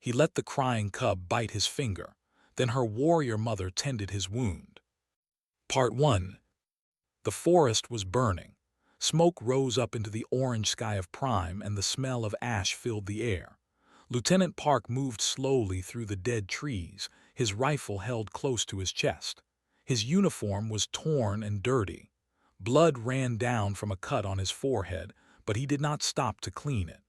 He let the crying cub bite his finger. Then her warrior mother tended his wound. Part 1. The forest was burning. Smoke rose up into the orange sky of Prime, and the smell of ash filled the air. Lieutenant Park moved slowly through the dead trees, his rifle held close to his chest. His uniform was torn and dirty. Blood ran down from a cut on his forehead, but he did not stop to clean it.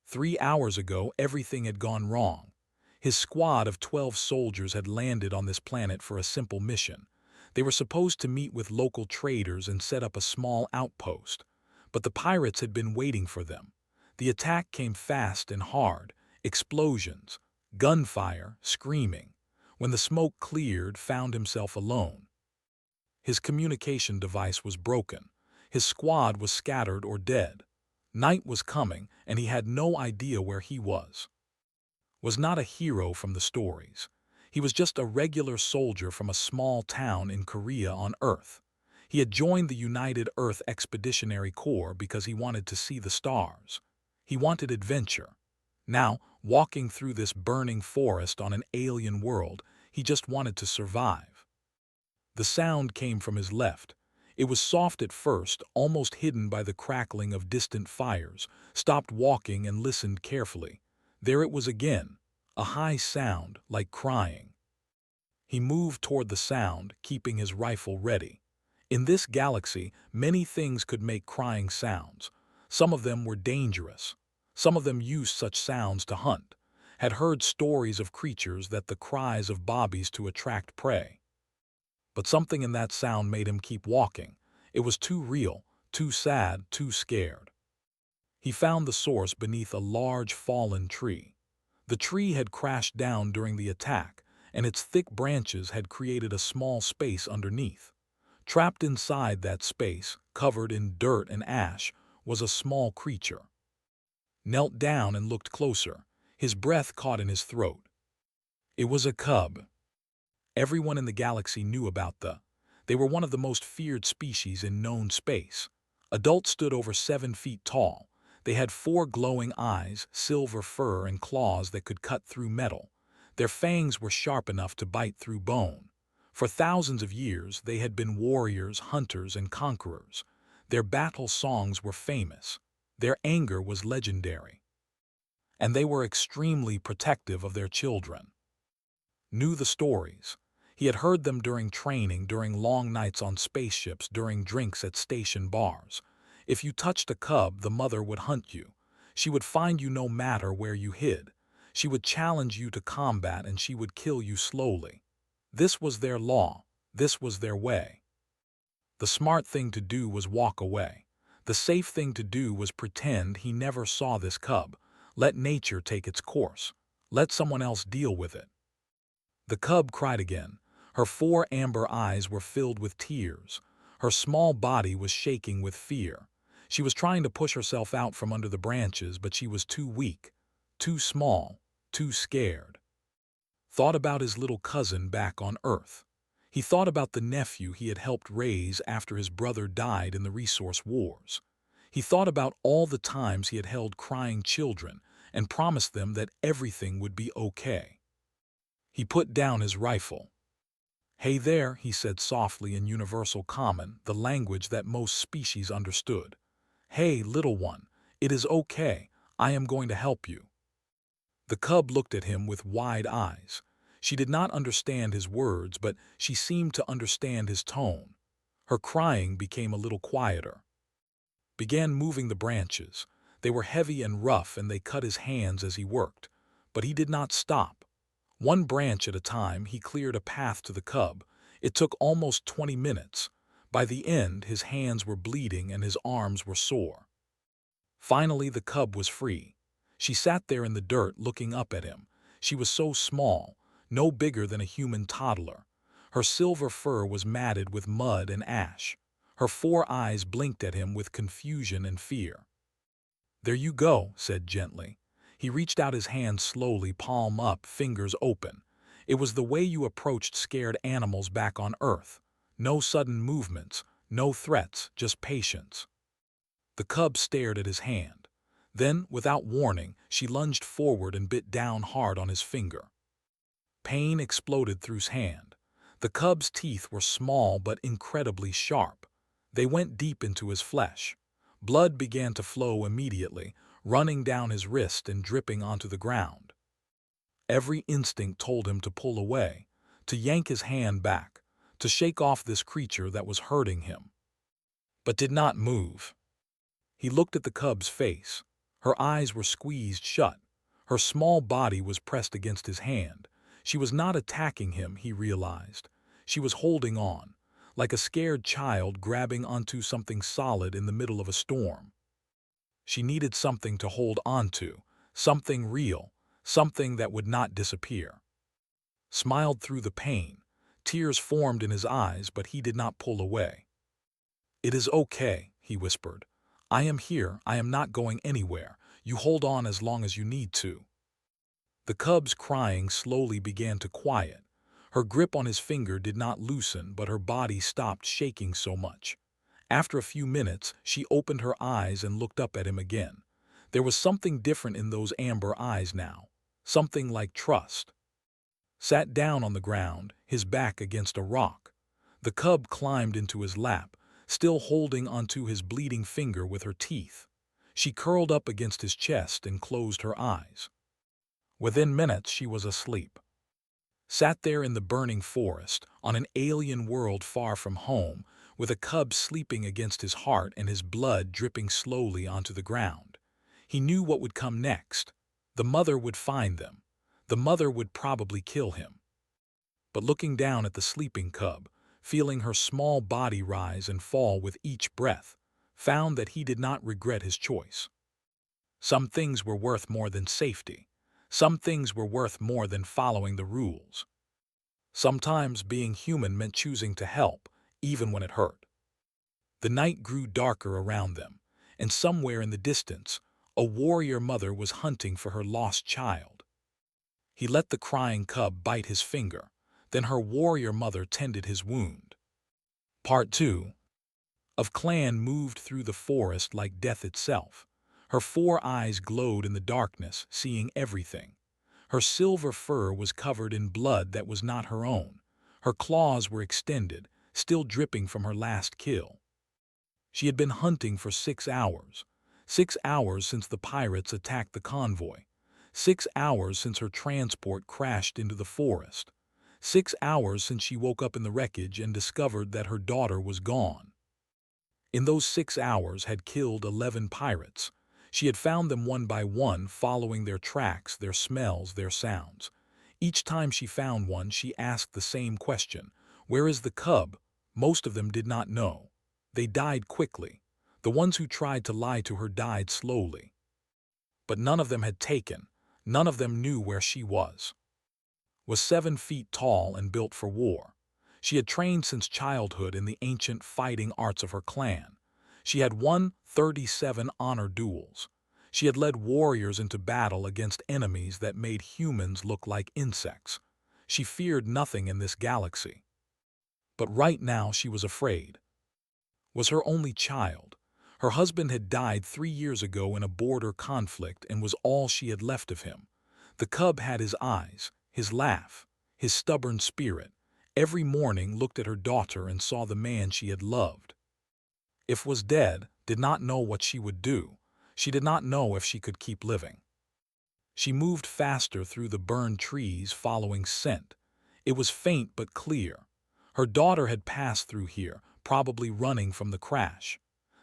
3 hours ago, everything had gone wrong. His squad of 12 soldiers had landed on this planet for a simple mission. They were supposed to meet with local traders and set up a small outpost. But the pirates had been waiting for them. The attack came fast and hard. Explosions, gunfire, screaming. When the smoke cleared, found himself alone. His communication device was broken. His squad was scattered or dead. Night was coming, and he had no idea where he was. Was not a hero from the stories. He was just a regular soldier from a small town in Korea on Earth. He had joined the United Earth Expeditionary Corps because he wanted to see the stars. He wanted adventure. Now, walking through this burning forest on an alien world, he just wanted to survive. The sound came from his left. It was soft at first, almost hidden by the crackling of distant fires. Stopped walking and listened carefully. There it was again, a high sound, like crying. He moved toward the sound, keeping his rifle ready. In this galaxy, many things could make crying sounds. Some of them were dangerous. Some of them used such sounds to hunt. Had heard stories of creatures that the cries of bobbies to attract prey. But something in that sound made him keep walking. It was too real, too sad, too scared. He found the source beneath a large fallen tree. The tree had crashed down during the attack, and its thick branches had created a small space underneath. Trapped inside that space, covered in dirt and ash, was a small creature. Knelt down and looked closer. His breath caught in his throat. It was a cub. Everyone in the galaxy knew about they were one of the most feared species in known space. Adults stood over 7 feet tall. They had 4 glowing eyes, silver fur, and claws that could cut through metal. Their fangs were sharp enough to bite through bone. For thousands of years, they had been warriors, hunters, and conquerors. Their battle songs were famous. Their anger was legendary. And they were extremely protective of their children. Knew the stories. He had heard them during training, during long nights on spaceships, during drinks at station bars. If you touched a cub, the mother would hunt you. She would find you no matter where you hid. She would challenge you to combat, and she would kill you slowly. This was their law. This was their way. The smart thing to do was walk away. The safe thing to do was pretend he never saw this cub. Let nature take its course. Let someone else deal with it. The cub cried again. Her 4 amber eyes were filled with tears. Her small body was shaking with fear. She was trying to push herself out from under the branches, but she was too weak, too small, too scared. Thought about his little cousin back on Earth. He thought about the nephew he had helped raise after his brother died in the resource wars. He thought about all the times he had held crying children and promised them that everything would be okay. He put down his rifle. "Hey there," he said softly in Universal Common, the language that most species understood. "Hey, little one, it is okay. I am going to help you." The cub looked at him with wide eyes. She did not understand his words, but she seemed to understand his tone. Her crying became a little quieter. Began moving the branches. They were heavy and rough, and they cut his hands as he worked. But he did not stop. One branch at a time, he cleared a path to the cub. It took almost 20 minutes. By the end, his hands were bleeding and his arms were sore. Finally, the cub was free. She sat there in the dirt looking up at him. She was so small, no bigger than a human toddler. Her silver fur was matted with mud and ash. Her 4 eyes blinked at him with confusion and fear. "There you go," said gently. He reached out his hand slowly, palm up, fingers open. It was the way you approached scared animals back on Earth. No sudden movements, no threats, just patience. The cub stared at his hand. Then, without warning, she lunged forward and bit down hard on his finger. Pain exploded through his hand. The cub's teeth were small but incredibly sharp. They went deep into his flesh. Blood began to flow immediately, running down his wrist and dripping onto the ground. Every instinct told him to pull away, to yank his hand back, to shake off this creature that was hurting him. But did not move. He looked at the cub's face. Her eyes were squeezed shut. Her small body was pressed against his hand. She was not attacking him, he realized. She was holding on, like a scared child grabbing onto something solid in the middle of a storm. She needed something to hold onto, something real, something that would not disappear. Smiled through the pain. Tears formed in his eyes, but he did not pull away. "It is okay," he whispered. "I am here. I am not going anywhere. You hold on as long as you need to." The cub's crying slowly began to quiet. Her grip on his finger did not loosen, but her body stopped shaking so much. After a few minutes, she opened her eyes and looked up at him again. There was something different in those amber eyes now, something like trust. Sat down on the ground, his back against a rock. The cub climbed into his lap, still holding onto his bleeding finger with her teeth. She curled up against his chest and closed her eyes. Within minutes, she was asleep. Sat there in the burning forest, on an alien world far from home, with a cub sleeping against his heart and his blood dripping slowly onto the ground. He knew what would come next. The mother would find them. The mother would probably kill him. But looking down at the sleeping cub, feeling her small body rise and fall with each breath, found that he did not regret his choice. Some things were worth more than safety. Some things were worth more than following the rules. Sometimes being human meant choosing to help, even when it hurt. The night grew darker around them, and somewhere in the distance, a warrior mother was hunting for her lost child. He let the crying cub bite his finger, then her warrior mother tended his wound. Part 2 of Clan moved through the forest like death itself. Her 4 eyes glowed in the darkness, seeing everything. Her silver fur was covered in blood that was not her own. Her claws were extended, still dripping from her last kill. She had been hunting for 6 hours. 6 hours since the pirates attacked the convoy. 6 hours since her transport crashed into the forest. 6 hours since she woke up in the wreckage and discovered that her daughter was gone. In those 6 hours had killed 11 pirates. She had found them one by one, following their tracks, their smells, their sounds. Each time she found one, she asked the same question: "Where is the cub?" Most of them did not know. They died quickly. The ones who tried to lie to her died slowly. But none of them had taken. None of them knew where she was. 7 feet tall and built for war. She had trained since childhood in the ancient fighting arts of her clan. She had won 37 honor duels. She had led warriors into battle against enemies that made humans look like insects. She feared nothing in this galaxy. But right now she was afraid. Was her only child. Her husband had died 3 years ago in a border conflict and was all she had left of him. The cub had his eyes, his laugh, his stubborn spirit. Every morning looked at her daughter and saw the man she had loved. If was dead, did not know what she would do. She did not know if she could keep living. She moved faster through the burned trees, following scent. It was faint but clear. Her daughter had passed through here, probably running from the crash.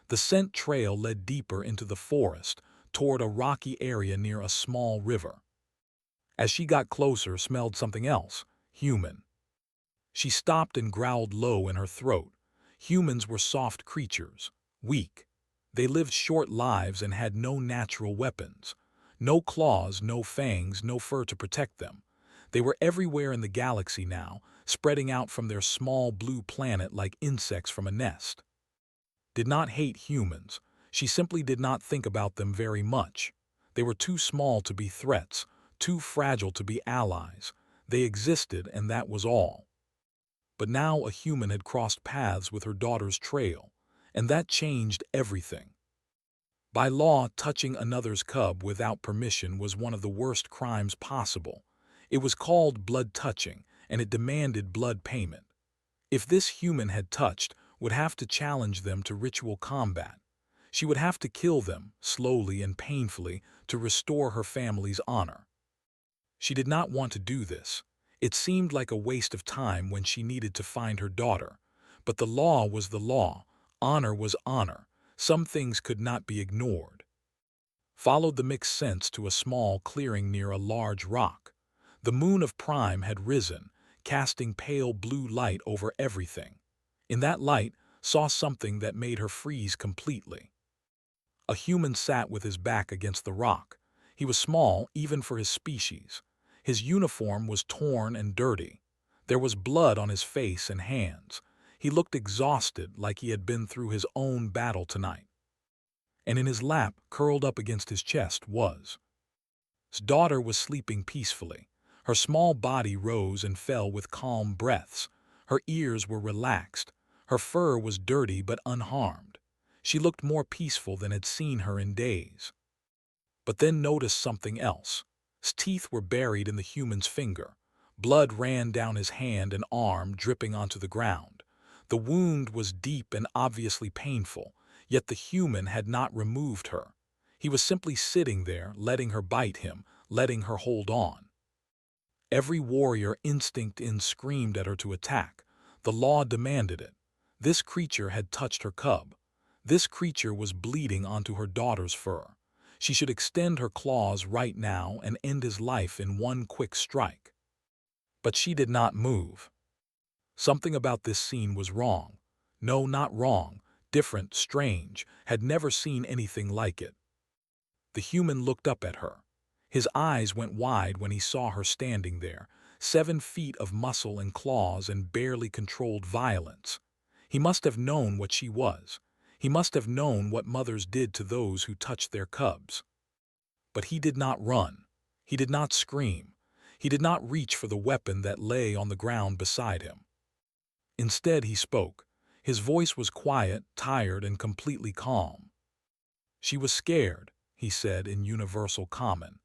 The scent trail led deeper into the forest, toward a rocky area near a small river. As she got closer, smelled something else, human. She stopped and growled low in her throat. Humans were soft creatures, weak. They lived short lives and had no natural weapons. No claws, no fangs, no fur to protect them. They were everywhere in the galaxy now, spreading out from their small blue planet like insects from a nest. Did not hate humans. She simply did not think about them very much. They were too small to be threats, too fragile to be allies. They existed, and that was all. But now a human had crossed paths with her daughter's trail, and that changed everything. By law, touching another's cub without permission was one of the worst crimes possible. It was called blood touching, and it demanded blood payment. If this human had touched, would have to challenge them to ritual combat. She would have to kill them, slowly and painfully, to restore her family's honor. She did not want to do this. It seemed like a waste of time when she needed to find her daughter. But the law was the law. Honor was honor. Some things could not be ignored. Followed the mixed sense to a small clearing near a large rock. The moon of Prime had risen, casting pale blue light over everything. In that light, saw something that made her freeze completely. A human sat with his back against the rock. He was small, even for his species. His uniform was torn and dirty. There was blood on his face and hands. He looked exhausted, like he had been through his own battle tonight. And in his lap, curled up against his chest, was his daughter was sleeping peacefully. Her small body rose and fell with calm breaths. Her ears were relaxed. Her fur was dirty but unharmed. She looked more peaceful than had seen her in days. But then noticed something else. His teeth were buried in the human's finger. Blood ran down his hand and arm, dripping onto the ground. The wound was deep and obviously painful, yet the human had not removed her. He was simply sitting there, letting her bite him, letting her hold on. Every warrior instinct screamed at her to attack. The law demanded it. This creature had touched her cub. This creature was bleeding onto her daughter's fur. She should extend her claws right now and end his life in one quick strike. But she did not move. Something about this scene was wrong. No, not wrong. Different, strange, had never seen anything like it. The human looked up at her. His eyes went wide when he saw her standing there, 7 feet of muscle and claws and barely controlled violence. He must have known what she was. He must have known what mothers did to those who touched their cubs. But he did not run. He did not scream. He did not reach for the weapon that lay on the ground beside him. Instead, he spoke. His voice was quiet, tired, and completely calm. She was scared, he said in universal common.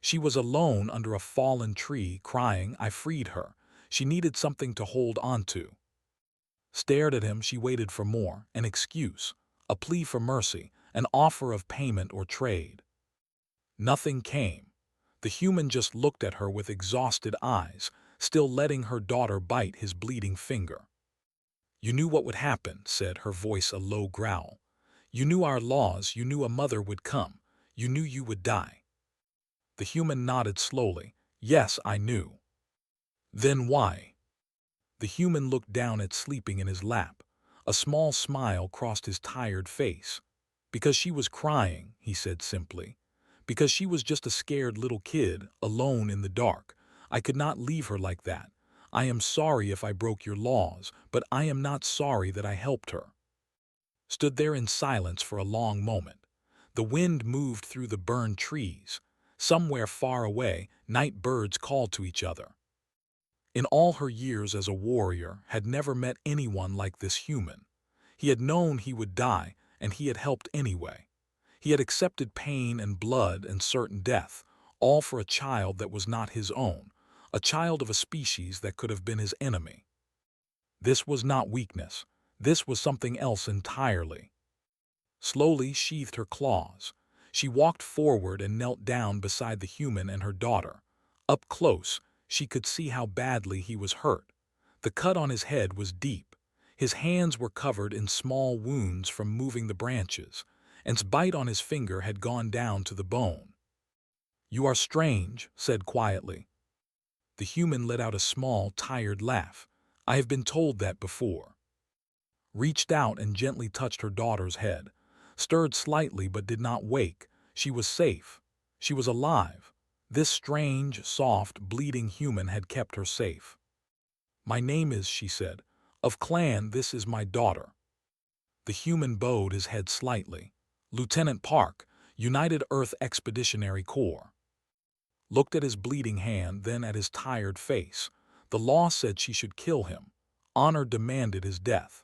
She was alone under a fallen tree, crying. I freed her. She needed something to hold onto. Stared at him, she waited for more, an excuse, a plea for mercy, an offer of payment or trade. Nothing came. The human just looked at her with exhausted eyes, still letting her daughter bite his bleeding finger. You knew what would happen, said, her voice a low growl. You knew our laws, you knew a mother would come, you knew you would die. The human nodded slowly. Yes, I knew. Then why? The human looked down at sleeping in his lap. A small smile crossed his tired face. Because she was crying, he said simply. Because she was just a scared little kid, alone in the dark. I could not leave her like that. I am sorry if I broke your laws, but I am not sorry that I helped her. Stood there in silence for a long moment. The wind moved through the burned trees. Somewhere far away, night birds called to each other. In all her years as a warrior, had never met anyone like this human. He had known he would die, and he had helped anyway. He had accepted pain and blood and certain death, all for a child that was not his own, a child of a species that could have been his enemy. This was not weakness. This was something else entirely. Slowly sheathed her claws. She walked forward and knelt down beside the human and her daughter. Up close, she could see how badly he was hurt. The cut on his head was deep. His hands were covered in small wounds from moving the branches, and his bite on his finger had gone down to the bone. You are strange, said quietly. The human let out a small, tired laugh. I have been told that before. Reached out and gently touched her daughter's head. Stirred slightly but did not wake. She was safe. She was alive. This strange, soft, bleeding human had kept her safe. My name is, she said. Of clan, this is my daughter. The human bowed his head slightly. Lieutenant Park, United Earth Expeditionary Corps. Looked at his bleeding hand, then at his tired face. The law said she should kill him. Honor demanded his death.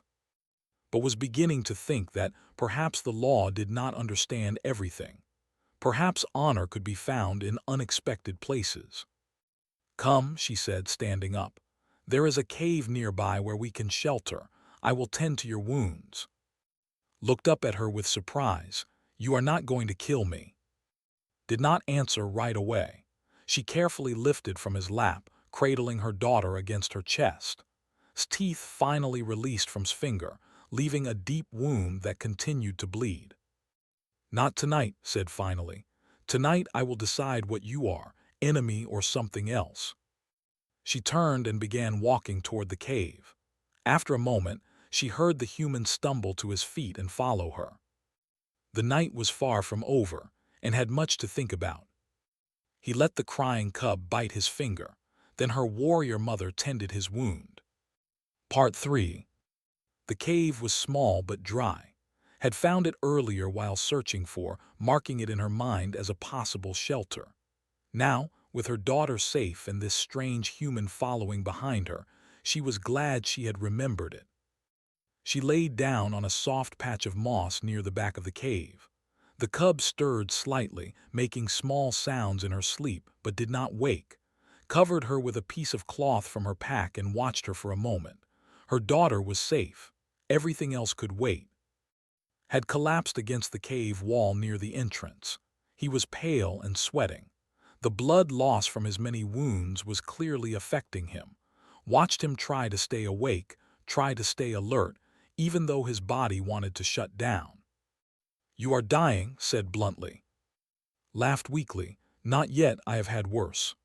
but was beginning to think that perhaps the law did not understand everything. Perhaps honor could be found in unexpected places. "Come," she said, standing up. "There is a cave nearby where we can shelter. I will tend to your wounds." Looked up at her with surprise. "You are not going to kill me." Did not answer right away. She carefully lifted from his lap, cradling her daughter against her chest. His teeth finally released from his finger, leaving a deep wound that continued to bleed. "Not tonight," said finally. "Tonight I will decide what you are, enemy or something else." She turned and began walking toward the cave. After a moment, she heard the human stumble to his feet and follow her. The night was far from over, and had much to think about. He let the crying cub bite his finger, then her warrior mother tended his wound. Part 3. The cave was small but dry. Had found it earlier while searching for, marking it in her mind as a possible shelter. Now, with her daughter safe and this strange human following behind her, she was glad she had remembered it. She laid down on a soft patch of moss near the back of the cave. The cub stirred slightly, making small sounds in her sleep, but did not wake. Covered her with a piece of cloth from her pack and watched her for a moment. Her daughter was safe. Everything else could wait. Had collapsed against the cave wall near the entrance. He was pale and sweating. The blood loss from his many wounds was clearly affecting him. Watched him try to stay awake, try to stay alert, even though his body wanted to shut down. "You are dying," said bluntly. Laughed weakly. "Not yet, I have had worse."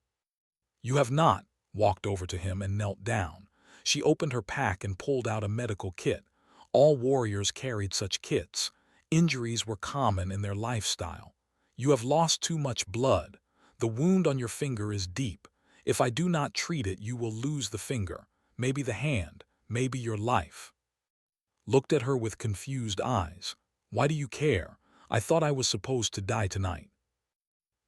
"You have not," walked over to him and knelt down. She opened her pack and pulled out a medical kit. All warriors carried such kits. Injuries were common in their lifestyle. "You have lost too much blood. The wound on your finger is deep. If I do not treat it, you will lose the finger, maybe the hand, maybe your life." Looked at her with confused eyes. "Why do you care? I thought I was supposed to die tonight."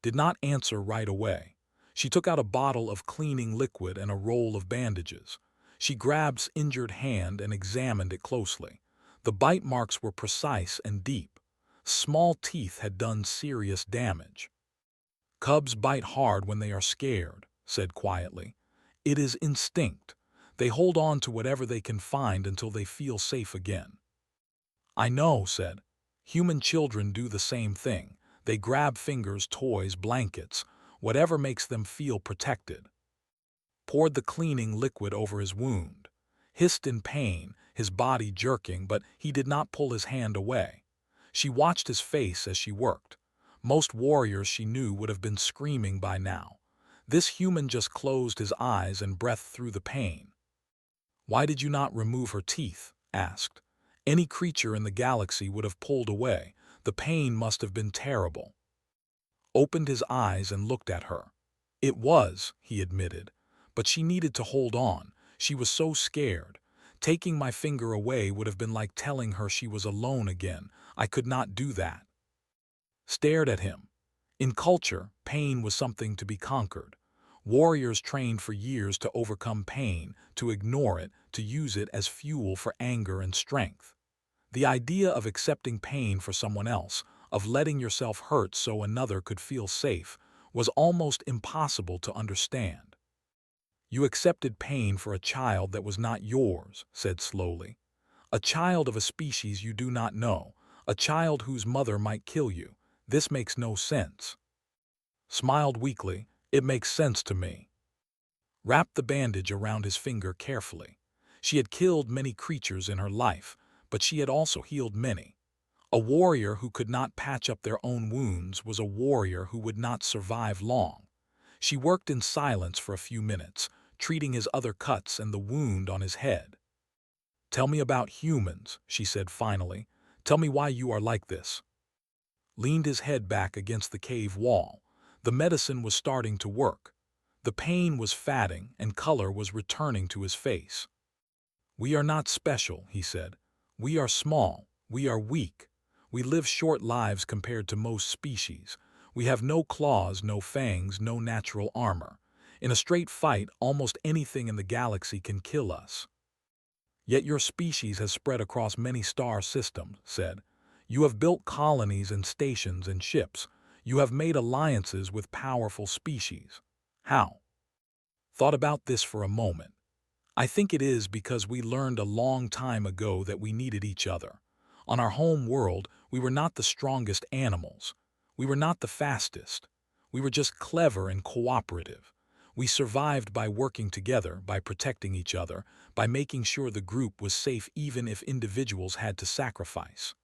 Did not answer right away. She took out a bottle of cleaning liquid and a roll of bandages. She grabbed his injured hand and examined it closely. The bite marks were precise and deep. Small teeth had done serious damage. "Cubs bite hard when they are scared," said quietly. "It is instinct. They hold on to whatever they can find until they feel safe again." "I know," said. "Human children do the same thing. They grab fingers, toys, blankets, whatever makes them feel protected." Poured the cleaning liquid over his wound. Hissed in pain, his body jerking, but he did not pull his hand away. She watched his face as she worked. Most warriors she knew would have been screaming by now. This human just closed his eyes and breathed through the pain. "Why did you not remove her teeth?" asked. "Any creature in the galaxy would have pulled away. The pain must have been terrible." Opened his eyes and looked at her. "It was," he admitted. "But she needed to hold on. She was so scared. Taking my finger away would have been like telling her she was alone again. I could not do that." Stared at him. In culture, pain was something to be conquered. Warriors trained for years to overcome pain, to ignore it, to use it as fuel for anger and strength. The idea of accepting pain for someone else, of letting yourself hurt so another could feel safe, was almost impossible to understand. "You accepted pain for a child that was not yours," said slowly. "A child of a species you do not know, a child whose mother might kill you. This makes no sense." Smiled weakly. "It makes sense to me." Wrapped the bandage around his finger carefully. She had killed many creatures in her life, but she had also healed many. A warrior who could not patch up their own wounds was a warrior who would not survive long. She worked in silence for a few minutes, treating his other cuts and the wound on his head. "Tell me about humans," she said finally. "Tell me why you are like this." Leaned his head back against the cave wall. The medicine was starting to work. The pain was fading and color was returning to his face. "We are not special," he said. "We are small. We are weak. We live short lives compared to most species. We have no claws, no fangs, no natural armor. In a straight fight, almost anything in the galaxy can kill us." Yet your species has spread across many star systems, said. You have built colonies and stations and ships. You have made alliances with powerful species. How? Thought about this for a moment. I think it is because we learned a long time ago that we needed each other. On our home world, we were not the strongest animals. We were not the fastest. We were just clever and cooperative. We survived by working together, by protecting each other, by making sure the group was safe even if individuals had to sacrifice.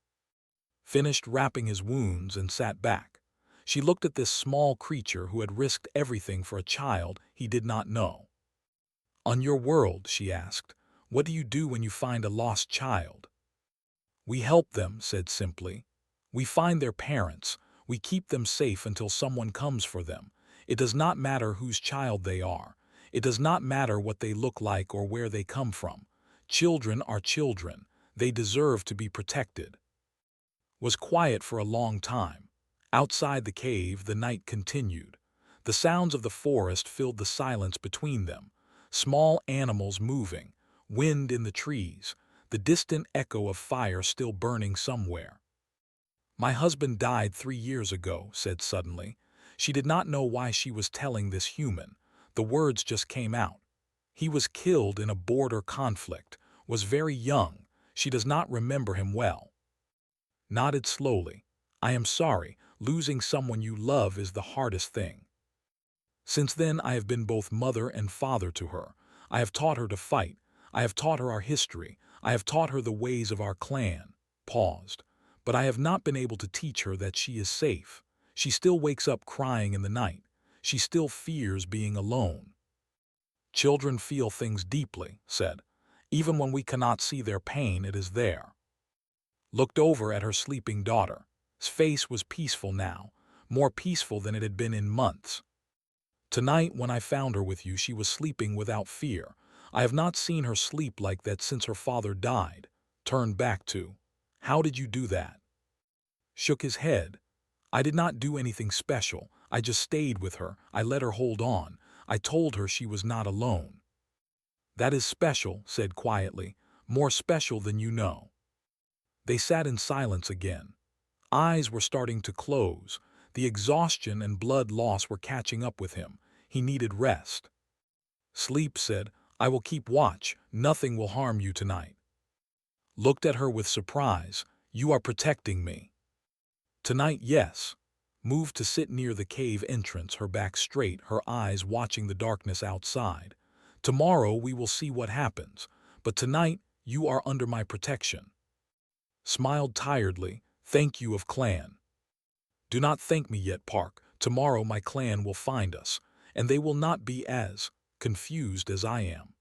Finished wrapping his wounds and sat back. She looked at this small creature who had risked everything for a child he did not know. On your world, she asked, what do you do when you find a lost child? We help them, said simply. We find their parents. We keep them safe until someone comes for them. It does not matter whose child they are. It does not matter what they look like or where they come from. Children are children. They deserve to be protected. Was quiet for a long time. Outside the cave, the night continued. The sounds of the forest filled the silence between them. Small animals moving, wind in the trees, the distant echo of fire still burning somewhere. My husband died 3 years ago, said suddenly. She did not know why she was telling this human. The words just came out. He was killed in a border conflict, was very young. She does not remember him well. Nodded slowly. I am sorry. Losing someone you love is the hardest thing. Since then I have been both mother and father to her. I have taught her to fight. I have taught her our history. I have taught her the ways of our clan. Paused. But I have not been able to teach her that she is safe. She still wakes up crying in the night. She still fears being alone. Children feel things deeply, said. Even when we cannot see their pain, it is there. Looked over at her sleeping daughter. His face was peaceful now, more peaceful than it had been in months. Tonight, when I found her with you, she was sleeping without fear. I have not seen her sleep like that since her father died. Turned back to, how did you do that? Shook his head. I did not do anything special. I just stayed with her. I let her hold on. I told her she was not alone. That is special, said quietly, more special than you know. They sat in silence again. Eyes were starting to close. The exhaustion and blood loss were catching up with him. He needed rest. Sleep, said, I will keep watch. Nothing will harm you tonight. Looked at her with surprise. You are protecting me. Tonight, yes. Moved to sit near the cave entrance, her back straight, her eyes watching the darkness outside. Tomorrow we will see what happens, but tonight you are under my protection. Smiled tiredly. Thank you of clan. Do not thank me yet, Park. Tomorrow my clan will find us, and they will not be as confused as I am.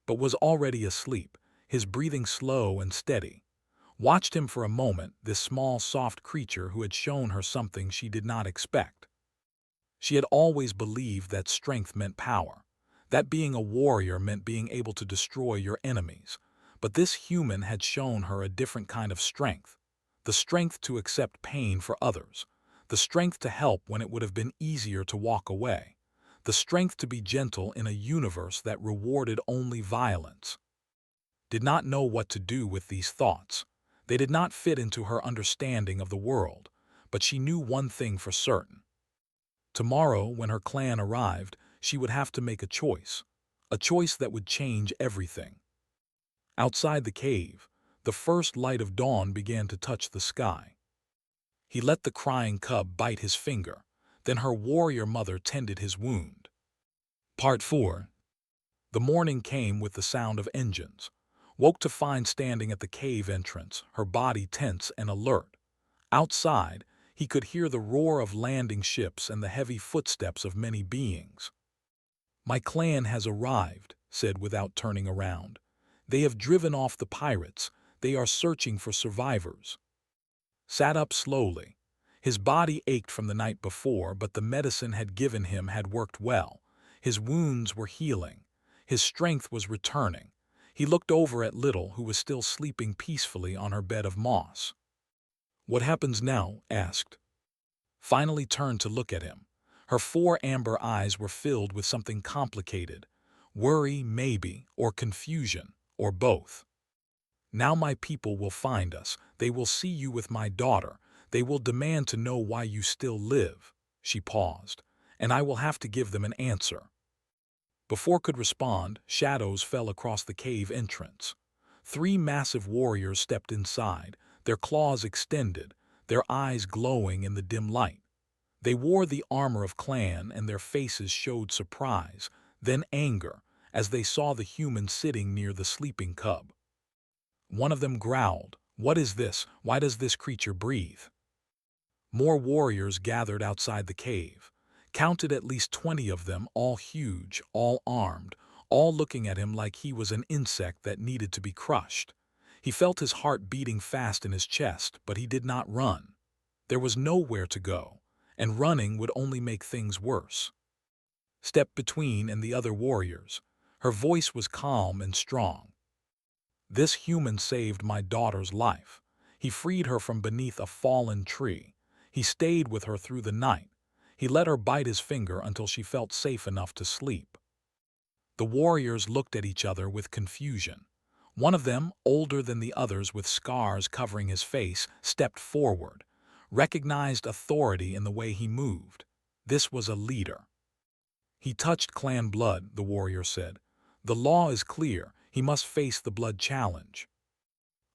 But was already asleep, his breathing slow and steady. Watched him for a moment, this small, soft creature who had shown her something she did not expect. She had always believed that strength meant power, that being a warrior meant being able to destroy your enemies. But this human had shown her a different kind of strength. The strength to accept pain for others. The strength to help when it would have been easier to walk away. The strength to be gentle in a universe that rewarded only violence. Did not know what to do with these thoughts. They did not fit into her understanding of the world, but she knew one thing for certain. Tomorrow, when her clan arrived, she would have to make a choice that would change everything. Outside the cave, the first light of dawn began to touch the sky. He let the crying cub bite his finger, then her warrior mother tended his wound. Part 4. The morning came with the sound of engines. Woke to find standing at the cave entrance, her body tense and alert. Outside, he could hear the roar of landing ships and the heavy footsteps of many beings. My clan has arrived, said without turning around. They have driven off the pirates. They are searching for survivors. Sat up slowly. His body ached from the night before, but the medicine had given him had worked well. His wounds were healing. His strength was returning. He looked over at Little, who was still sleeping peacefully on her bed of moss. What happens now? Asked. Finally turned to look at him. Her 4 amber eyes were filled with something complicated. Worry, maybe, or confusion, or both. Now my people will find us. They will see you with my daughter. They will demand to know why you still live." She paused, "and I will have to give them an answer." Before could respond, shadows fell across the cave entrance. 3 massive warriors stepped inside, their claws extended, their eyes glowing in the dim light. They wore the armor of clan, and their faces showed surprise, then anger, as they saw the human sitting near the sleeping cub. One of them growled, "What is this? Why does this creature breathe?" More warriors gathered outside the cave. Counted at least 20 of them, all huge, all armed, all looking at him like he was an insect that needed to be crushed. He felt his heart beating fast in his chest, but he did not run. There was nowhere to go, and running would only make things worse. Stepped between and the other warriors. Her voice was calm and strong. "This human saved my daughter's life. He freed her from beneath a fallen tree. He stayed with her through the night. He let her bite his finger until she felt safe enough to sleep." The warriors looked at each other with confusion. One of them, older than the others with scars covering his face, stepped forward, recognized authority in the way he moved. This was a leader. "He touched clan blood," the warrior said. "The law is clear. He must face the blood challenge."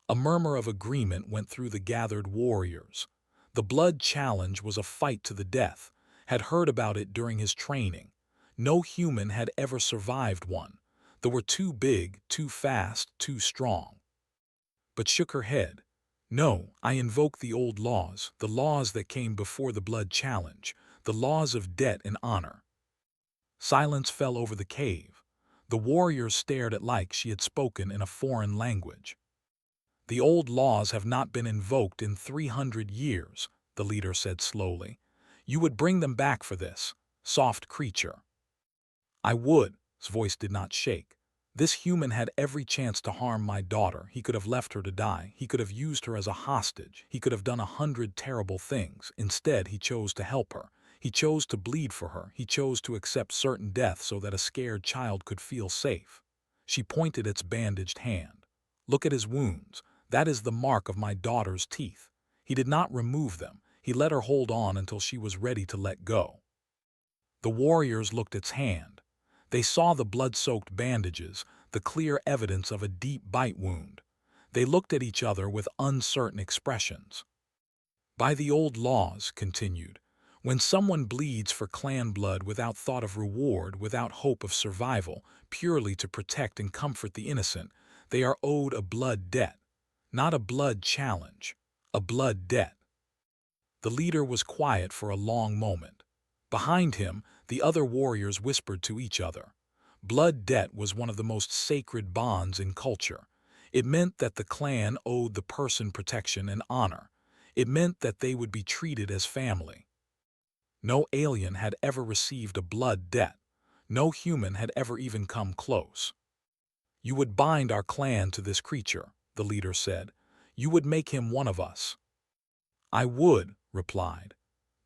A murmur of agreement went through the gathered warriors. The blood challenge was a fight to the death. Had heard about it during his training. No human had ever survived one. They were too big, too fast, too strong. But shook her head. "No, I invoke the old laws, the laws that came before the blood challenge, the laws of debt and honor." Silence fell over the cave. The warriors stared at like she had spoken in a foreign language. "The old laws have not been invoked in 300 years, the leader said slowly. "You would bring them back for this, soft creature." "I would." His voice did not shake. "This human had every chance to harm my daughter. He could have left her to die. He could have used her as a hostage. He could have done 100 terrible things. Instead, he chose to help her. He chose to bleed for her. He chose to accept certain death so that a scared child could feel safe." She pointed its bandaged hand. "Look at his wounds. That is the mark of my daughter's teeth. He did not remove them. He let her hold on until she was ready to let go." The warriors looked at its hand. They saw the blood-soaked bandages, the clear evidence of a deep bite wound. They looked at each other with uncertain expressions. "By the old laws," continued, "when someone bleeds for clan blood without thought of reward, without hope of survival, purely to protect and comfort the innocent, they are owed a blood debt. Not a blood challenge, a blood debt." The leader was quiet for a long moment. Behind him, the other warriors whispered to each other. Blood debt was one of the most sacred bonds in culture. It meant that the clan owed the person protection and honor. It meant that they would be treated as family. No alien had ever received a blood debt. No human had ever even come close. "You would bind our clan to this creature," the leader said. "You would make him one of us." "I would," replied,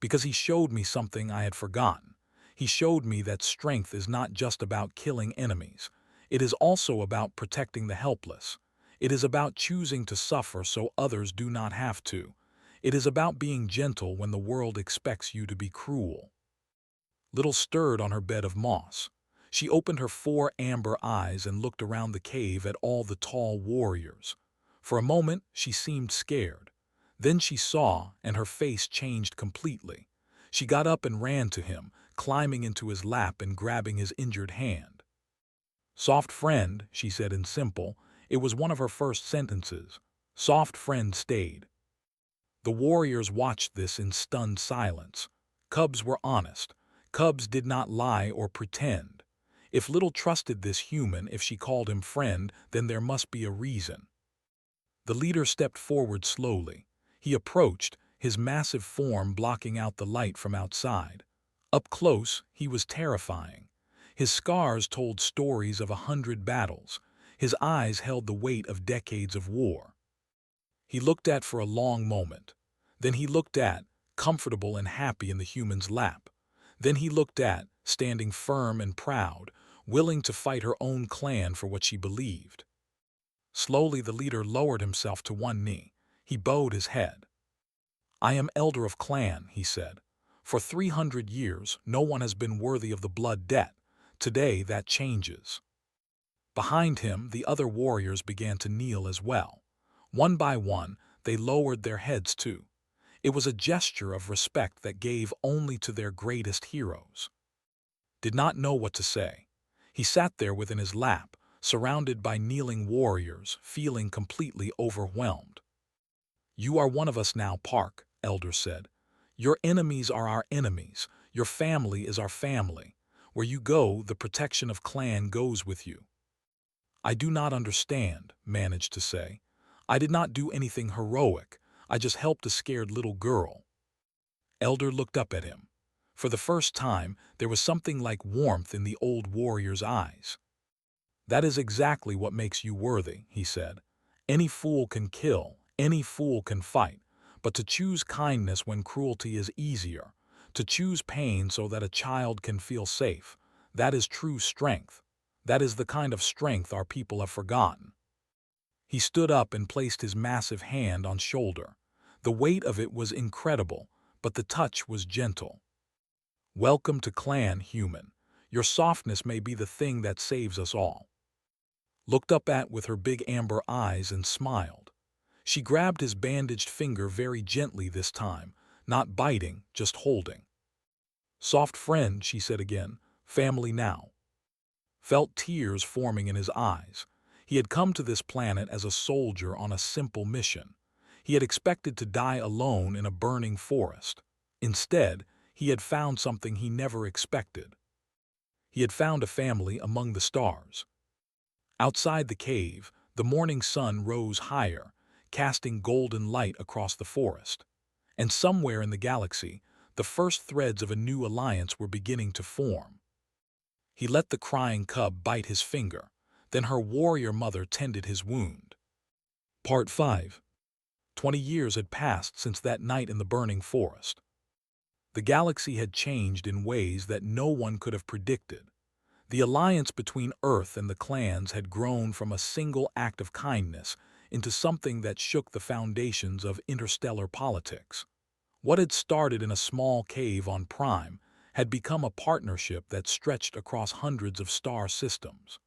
"because he showed me something I had forgotten. He showed me that strength is not just about killing enemies. It is also about protecting the helpless. It is about choosing to suffer so others do not have to. It is about being gentle when the world expects you to be cruel." Little stirred on her bed of moss. She opened her 4 amber eyes and looked around the cave at all the tall warriors. For a moment, she seemed scared. Then she saw, and her face changed completely. She got up and ran to him, climbing into his lap and grabbing his injured hand. "Soft friend," she said in simple. It was one of her first sentences. "Soft friend stayed." The warriors watched this in stunned silence. Cubs were honest. Cubs did not lie or pretend. If Little trusted this human, if she called him friend, then there must be a reason. The leader stepped forward slowly. He approached, his massive form blocking out the light from outside. Up close, he was terrifying. His scars told stories of 100 battles. His eyes held the weight of decades of war. He looked at for a long moment. Then he looked at, comfortable and happy in the human's lap. Then he looked at, standing firm and proud, willing to fight her own clan for what she believed. Slowly the leader lowered himself to one knee. He bowed his head. "I am elder of clan," he said. "For 300 years no one has been worthy of the blood debt. Today that changes." Behind him the other warriors began to kneel as well. One by one they lowered their heads too. It was a gesture of respect that gave only to their greatest heroes. Did not know what to say. He sat there within his lap, surrounded by kneeling warriors, feeling completely overwhelmed. "You are one of us now, Park," Elder said. "Your enemies are our enemies. Your family is our family. Where you go, the protection of clan goes with you." "I do not understand," managed to say. "I did not do anything heroic. I just helped a scared little girl." Elder looked up at him. For the first time, there was something like warmth in the old warrior's eyes. "That is exactly what makes you worthy," he said. "Any fool can kill, any fool can fight, but to choose kindness when cruelty is easier, to choose pain so that a child can feel safe, that is true strength. That is the kind of strength our people have forgotten." He stood up and placed his massive hand on shoulder. The weight of it was incredible, but the touch was gentle. "Welcome to clan, human. Your softness may be the thing that saves us all." Looked up at with her big amber eyes and smiled. She grabbed his bandaged finger very gently this time, not biting, just holding. "Soft friend," she said again, "family now." Felt tears forming in his eyes. He had come to this planet as a soldier on a simple mission. He had expected to die alone in a burning forest. Instead, he had found something he never expected. He had found a family among the stars. Outside the cave, the morning sun rose higher, casting golden light across the forest. And somewhere in the galaxy, the first threads of a new alliance were beginning to form. He let the crying cub bite his finger. Then her warrior mother tended his wound. Part 5. 20 years had passed since that night in the burning forest. The galaxy had changed in ways that no one could have predicted. The alliance between Earth and the clans had grown from a single act of kindness into something that shook the foundations of interstellar politics. What had started in a small cave on Prime had become a partnership that stretched across hundreds of star systems.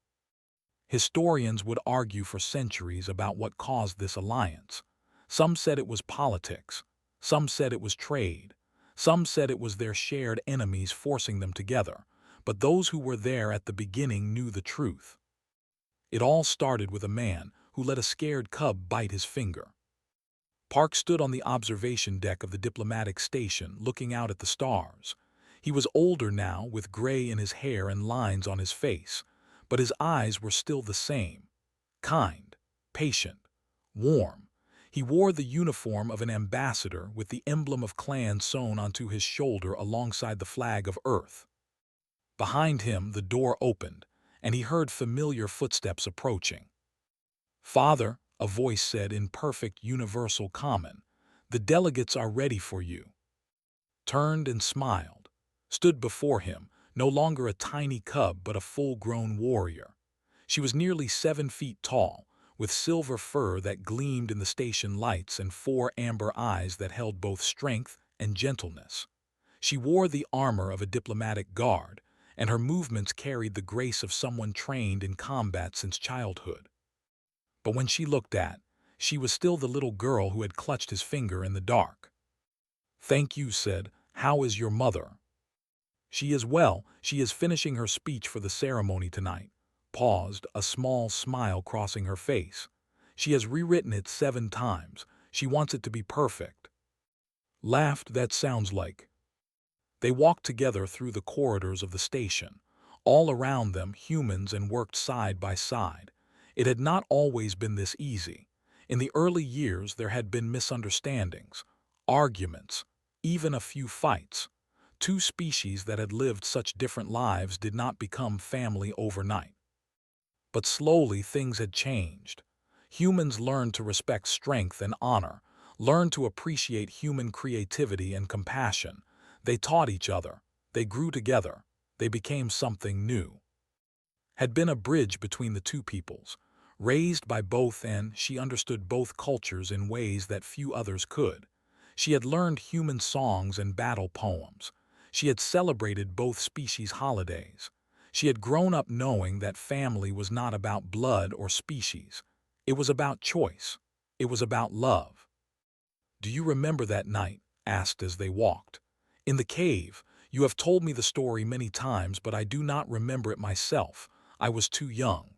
Historians would argue for centuries about what caused this alliance. Some said it was politics. Some said it was trade. Some said it was their shared enemies forcing them together. But those who were there at the beginning knew the truth. It all started with a man who let a scared cub bite his finger. Park stood on the observation deck of the diplomatic station, looking out at the stars. He was older now, with gray in his hair and lines on his face, but his eyes were still the same. Kind, patient, warm. He wore the uniform of an ambassador with the emblem of clan sewn onto his shoulder alongside the flag of Earth. Behind him, the door opened, and he heard familiar footsteps approaching. "Father," a voice said in perfect universal common, "the delegates are ready for you." Turned and smiled. Stood before him, no longer a tiny cub but a full-grown warrior. She was nearly 7 feet tall, with silver fur that gleamed in the station lights and 4 amber eyes that held both strength and gentleness. She wore the armor of a diplomatic guard, and her movements carried the grace of someone trained in combat since childhood. But when she looked at, she was still the little girl who had clutched his finger in the dark. "Thank you," said. "How is your mother?" "She is well. She is finishing her speech for the ceremony tonight." Paused, a small smile crossing her face. "She has rewritten it 7 times. She wants it to be perfect." Laughed. "That sounds like." They walked together through the corridors of the station. All around them, humans, and worked side by side. It had not always been this easy. In the early years, there had been misunderstandings, arguments, even a few fights. 2 species that had lived such different lives did not become family overnight. But slowly things had changed. Humans learned to respect strength and honor, learned to appreciate human creativity and compassion. They taught each other. They grew together. They became something new. Had been a bridge between the 2 peoples. Raised by both, and she understood both cultures in ways that few others could. She had learned human songs and battle poems. She had celebrated both species' holidays. She had grown up knowing that family was not about blood or species. It was about choice. It was about love. "Do you remember that night?" asked as they walked. "In the cave. You have told me the story many times, but I do not remember it myself. I was too young."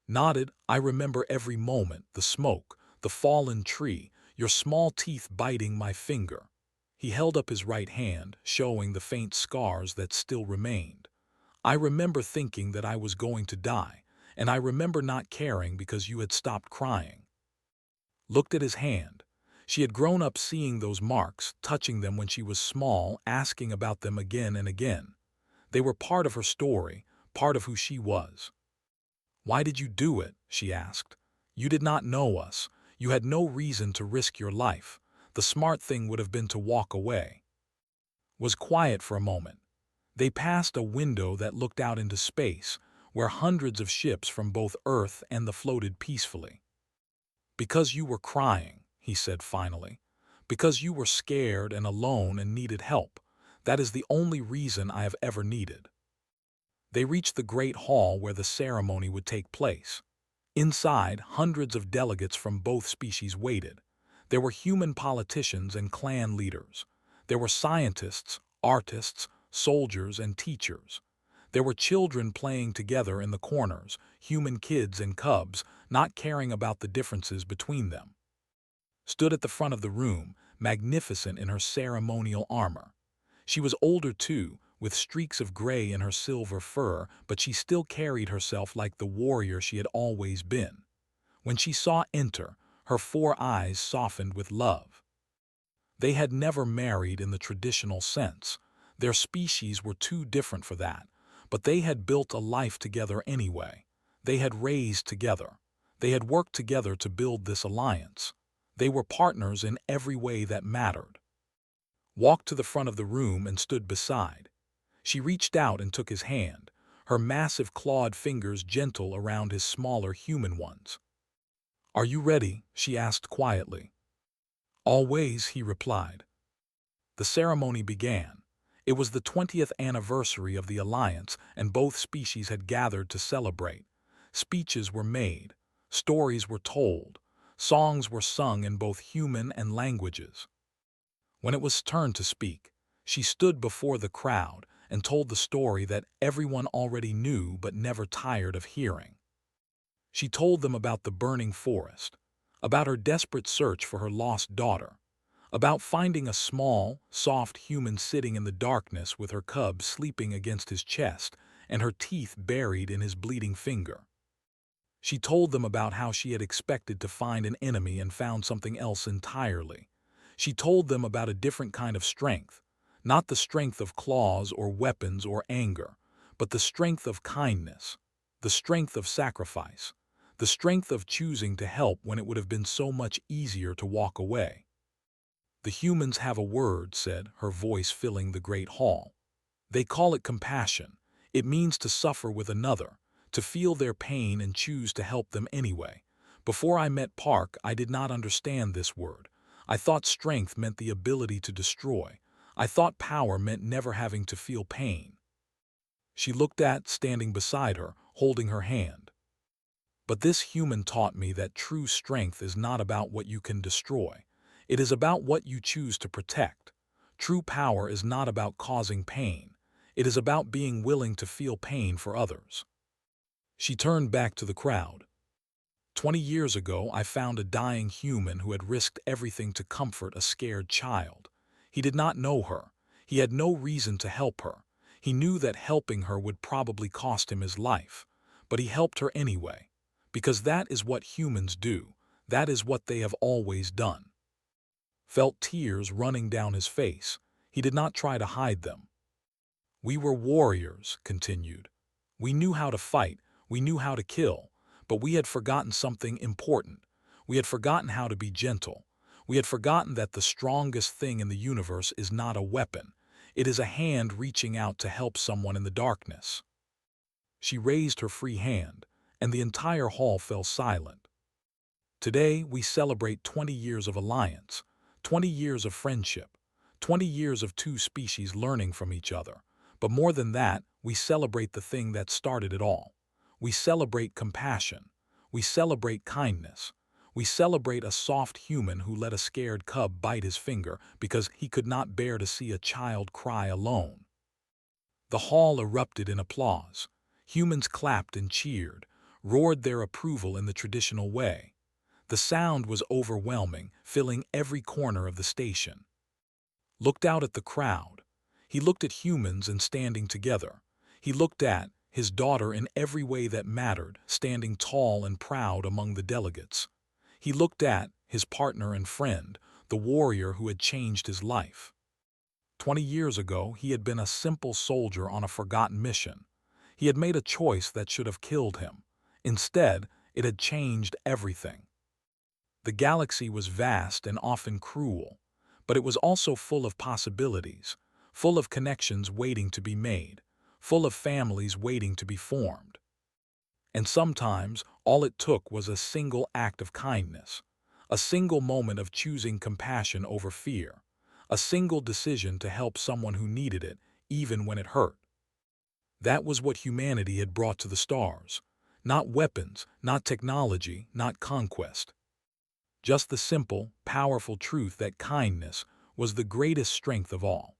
Nodded. "I remember every moment, the smoke, the fallen tree, your small teeth biting my finger." He held up his right hand, showing the faint scars that still remained. "I remember thinking that I was going to die, and I remember not caring because you had stopped crying." Looked at his hand. She had grown up seeing those marks, touching them when she was small, asking about them again and again. They were part of her story, part of who she was. "Why did you do it?" she asked. "You did not know us. You had no reason to risk your life. The smart thing would have been to walk away." Was quiet for a moment. They passed a window that looked out into space, where hundreds of ships from both Earth and the floated peacefully. "Because you were crying," he said finally. "Because you were scared and alone and needed help. That is the only reason I have ever needed." They reached the great hall where the ceremony would take place. Inside, hundreds of delegates from both species waited. There were human politicians and clan leaders. There were scientists, artists, soldiers, and teachers. There were children playing together in the corners, human kids and cubs, not caring about the differences between them. Stood at the front of the room, magnificent in her ceremonial armor. She was older too, with streaks of gray in her silver fur, but she still carried herself like the warrior she had always been. When she saw enter, her 4 eyes softened with love. They had never married in the traditional sense. Their species were too different for that, but they had built a life together anyway. They had raised together. They had worked together to build this alliance. They were partners in every way that mattered. Walked to the front of the room and stood beside. She reached out and took his hand, her massive clawed fingers gentle around his smaller human ones. "Are you ready?" she asked quietly. "Always," he replied. The ceremony began. It was the 20th anniversary of the alliance, and both species had gathered to celebrate. Speeches were made. Stories were told. Songs were sung in both human and languages. When it was turn to speak, she stood before the crowd and told the story that everyone already knew but never tired of hearing. She told them about the burning forest, about her desperate search for her lost daughter, about finding a small, soft human sitting in the darkness with her cub sleeping against his chest and her teeth buried in his bleeding finger. She told them about how she had expected to find an enemy and found something else entirely. She told them about a different kind of strength, not the strength of claws or weapons or anger, but the strength of kindness, the strength of sacrifice, the strength of choosing to help when it would have been so much easier to walk away. "The humans have a word," said, her voice filling the great hall. "They call it compassion. It means to suffer with another, to feel their pain and choose to help them anyway. Before I met Park, I did not understand this word. I thought strength meant the ability to destroy. I thought power meant never having to feel pain." She looked at, standing beside her, holding her hand. "But this human taught me that true strength is not about what you can destroy. It is about what you choose to protect. True power is not about causing pain. It is about being willing to feel pain for others." She turned back to the crowd. 20 years ago, I found a dying human who had risked everything to comfort a scared child. He did not know her. He had no reason to help her. He knew that helping her would probably cost him his life. But he helped her anyway. Because that is what humans do. That is what they have always done." Felt tears running down his face. He did not try to hide them. "We were warriors," continued. "We knew how to fight. We knew how to kill. But we had forgotten something important. We had forgotten how to be gentle. We had forgotten that the strongest thing in the universe is not a weapon. It is a hand reaching out to help someone in the darkness." She raised her free hand, and the entire hall fell silent. Today, we celebrate 20 years of alliance, 20 years of friendship, 20 years of two species learning from each other. But more than that, we celebrate the thing that started it all. We celebrate compassion. We celebrate kindness. We celebrate a soft human who let a scared cub bite his finger because he could not bear to see a child cry alone. The hall erupted in applause. Humans clapped and cheered, roared their approval in the traditional way. The sound was overwhelming, filling every corner of the station. Looked out at the crowd. He looked at humans and standing together. He looked at his daughter in every way that mattered, standing tall and proud among the delegates. He looked at his partner and friend, the warrior who had changed his life. 20 years ago, he had been a simple soldier on a forgotten mission. He had made a choice that should have killed him. Instead, it had changed everything. The galaxy was vast and often cruel, but it was also full of possibilities, full of connections waiting to be made, full of families waiting to be formed. And sometimes, all it took was a single act of kindness, a single moment of choosing compassion over fear, a single decision to help someone who needed it, even when it hurt. That was what humanity had brought to the stars. Not weapons, not technology, not conquest. Just the simple, powerful truth that kindness was the greatest strength of all.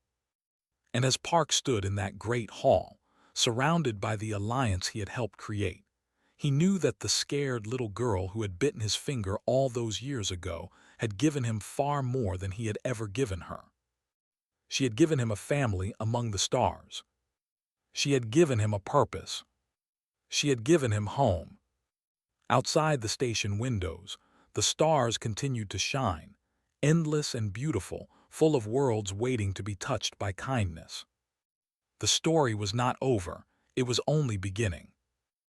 And as Park stood in that great hall, surrounded by the alliance he had helped create, he knew that the scared little girl who had bitten his finger all those years ago had given him far more than he had ever given her. She had given him a family among the stars. She had given him a purpose. She had given him home. Outside the station windows, the stars continued to shine, endless and beautiful, full of worlds waiting to be touched by kindness. The story was not over, it was only beginning.